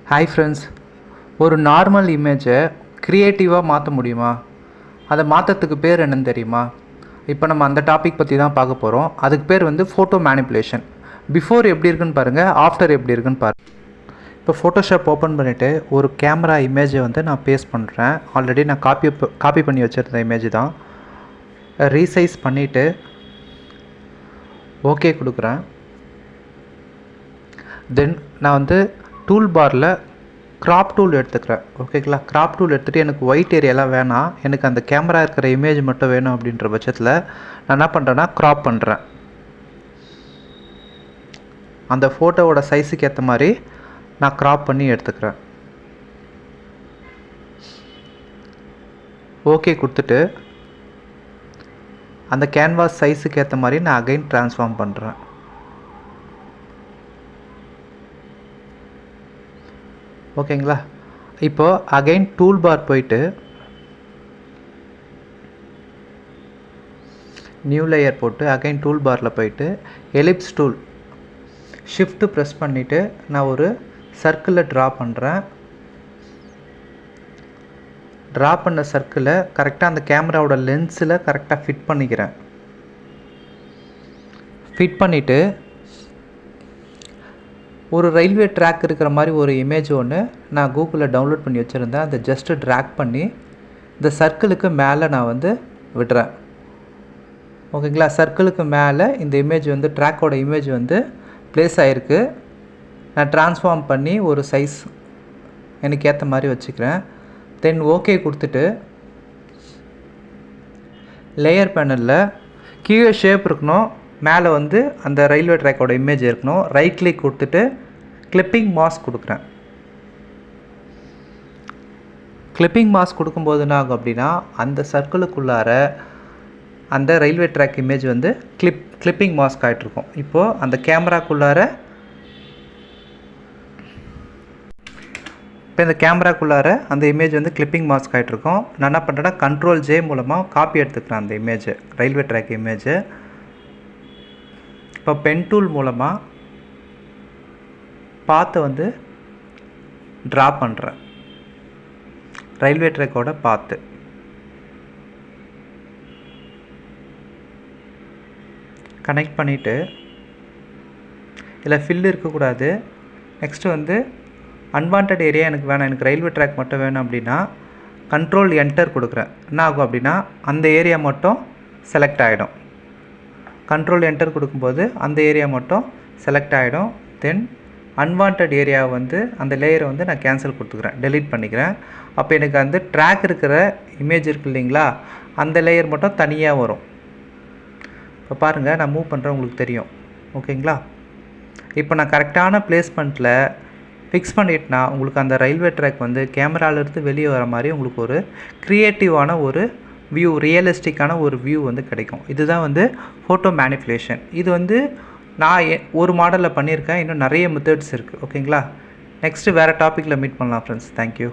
Hi friends, ஒரு normal இமேஜை க்ரியேட்டிவாக மாற்ற முடியுமா? அதை மாற்றத்துக்கு பேர் என்னன்னு தெரியுமா? இப்போ நம்ம அந்த டாபிக் பற்றி தான் பார்க்க போகிறோம். அதுக்கு பேர் வந்து ஃபோட்டோ மேனிப்புலேஷன். பிஃபோர் எப்படி இருக்குன்னு பாருங்கள், ஆஃப்டர் எப்படி இருக்குன்னு பாருங்கள். இப்போ ஃபோட்டோஷாப் ஓப்பன் பண்ணிவிட்டு ஒரு கேமரா இமேஜை வந்து நான் பேஸ்ட் பண்ணுறேன். ஆல்ரெடி நான் காப்பி பண்ணி வச்சுருந்த இமேஜ் தான். ரீசைஸ் பண்ணிவிட்டு ஓகே கொடுக்குறேன். தென் நான் வந்து டூல் பாரில் க்ராப் டூல் எடுத்துக்கிறேன். ஓகேங்களா? க்ராப் டூல் எடுத்துகிட்டு எனக்கு ஒயிட் ஏரியாலாம் வேணாம், எனக்கு அந்த கேமரா இருக்கிற இமேஜ் மட்டும் வேணும் அப்படின்ற பட்சத்தில் நான் என்ன பண்ணுறேன்னா க்ராப் பண்ணுறேன். அந்த ஃபோட்டோவோட சைஸுக்கு ஏற்ற மாதிரி நான் க்ராப் பண்ணி எடுத்துக்கிறேன். ஓகே கொடுத்துட்டு அந்த கேன்வாஸ் சைஸுக்கு ஏற்ற மாதிரி நான் அகைன் ட்ரான்ஸ்ஃபார்ம் பண்ணுறேன். ஓகேங்களா? இப்போது அகைன் டூல் பார் போயிட்டு நியூ லேயர் போட்டு அகைன் டூல் பாரில் போயிட்டு எலிப்ஸ் டூல் ஷிஃப்ட்டு ப்ரெஸ் பண்ணிவிட்டு நான் ஒரு சர்க்கிளில் ட்ரா பண்ணுறேன். ட்ரா பண்ண சர்க்கிளை கரெக்டாக அந்த கேமராவோட லென்ஸில் கரெக்டாக ஃபிட் பண்ணிக்கிறேன். ஃபிட் பண்ணிவிட்டு ஒரு ரயில்வே ட்ராக் இருக்கிற மாதிரி ஒரு இமேஜ் ஒன்று நான் கூகுளில் டவுன்லோட் பண்ணி வச்சுருந்தேன். அதை ஜஸ்ட்டு ட்ராக் பண்ணி இந்த சர்க்கிளுக்கு மேலே நான் வந்து விடுறேன். ஓகேங்களா? சர்க்கிளுக்கு மேலே இந்த இமேஜ் வந்து ட்ராக்கோட இமேஜ் வந்து ப்ளேஸ் ஆகிருக்கு. நான் ட்ரான்ஸ்ஃபார்ம் பண்ணி ஒரு சைஸ் எனக்கு ஏற்ற மாதிரி வச்சுக்கிறேன். தென் ஓகே கொடுத்துட்டு லேயர் பேனலில் கீழே ஷேப் இருக்கணும், மேலே வந்து அந்த ரயில்வே ட்ராக்கோட இமேஜ் இருக்கணும். ரைட் கிளிக் கொடுத்துட்டு கிளிப்பிங் மாஸ்க் கொடுக்குறேன். கிளிப்பிங் மாஸ்க் கொடுக்கும்போது என்ன ஆகும் அப்படின்னா அந்த சர்க்கிளுக்குள்ளார அந்த ரயில்வே ட்ராக் இமேஜ் வந்து கிளிப்பிங் மாஸ்க் ஆகிட்ருக்கும். இப்போது அந்த கேமராக்குள்ளார இந்த கேமராக்குள்ளார அந்த இமேஜ் வந்து கிளிப்பிங் மாஸ்க் ஆகிட்ருக்கும். நான் என்ன பண்ணுறேன்னா Ctrl J மூலமாக காப்பி எடுத்துக்கிறேன் அந்த இமேஜை, ரயில்வே ட்ராக் இமேஜை. இப்போ பென் டூல் மூலமாக பாத்தை வந்து ட்ரா பண்ணுறேன். ரயில்வே ட்ராக்கோட பாத்து கனெக்ட் பண்ணிவிட்டு இதில் ஃபில் இருக்கக்கூடாது. நெக்ஸ்ட்டு வந்து அன்வான்ட் ஏரியா எனக்கு வேணாம், எனக்கு ரயில்வே ட்ராக் மட்டும் வேணும் அப்படின்னா Ctrl Enter கொடுக்குறேன். என்ன ஆகும் அப்படின்னா அந்த ஏரியா மட்டும் செலக்ட் ஆகிடும். Ctrl Enter கொடுக்கும்போது அந்த ஏரியா மட்டும் செலக்ட் ஆகிடும். தென் அன்வான்ட் ஏரியாவை வந்து அந்த லேயரை வந்து நான் கேன்சல் கொடுத்துக்கிறேன், டெலீட் பண்ணிக்கிறேன். அப்போ எனக்கு அந்த ட்ராக் இருக்கிற இமேஜ் இருக்குது இல்லைங்களா, அந்த லேயர் மட்டும் தனியாக வரும். இப்போ பாருங்கள், நான் மூவ் பண்ணுறேன், உங்களுக்கு தெரியும். ஓகேங்களா? இப்போ நான் கரெக்டான பிளேஸ்மெண்ட்டில் ஃபிக்ஸ் பண்ணிட்டேன்னா உங்களுக்கு அந்த ரயில்வே ட்ராக் வந்து கேமராவிலேருந்து வெளியே வர மாதிரி உங்களுக்கு ஒரு க்ரியேட்டிவான ஒரு வியூ, ரியலிஸ்டிக்கான ஒரு வியூ வந்து கிடைக்கும். இதுதான் வந்து ஃபோட்டோ மேனிப்புலேஷன். இது வந்து நான் ஒரு மாடலில் பண்ணியிருக்கேன். இன்னும் நிறைய மெத்தட்ஸ் இருக்குது. ஓகேங்களா? நெக்ஸ்ட்டு வேறு டாப்பிக்கில் மீட் பண்ணலாம் ஃப்ரெண்ட்ஸ். தேங்க்யூ.